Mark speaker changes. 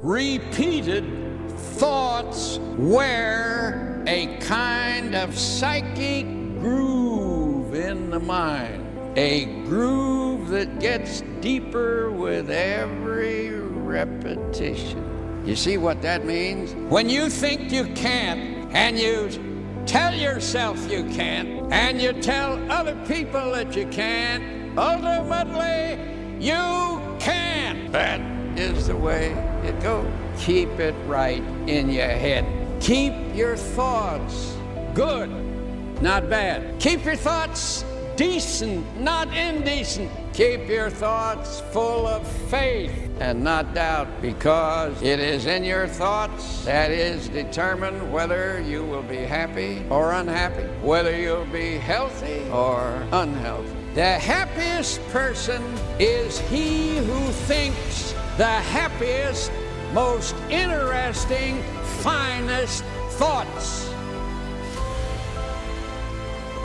Speaker 1: Repeated thoughts wear a kind of psychic groove in the mind. A groove that gets deeper with every repetition. You see what that means? When you think you can't, and you tell yourself you can't, and you tell other people that you can't, ultimately you can. That is the way it goes. Keep it right in your head. Keep your thoughts good, not bad. Keep your thoughts decent, not indecent. Keep your thoughts full of faith and not doubt, because it is in your thoughts that is determined whether you will be happy or unhappy, whether you'll be healthy or unhealthy. The happiest person is he who thinks the happiest, most interesting, finest thoughts.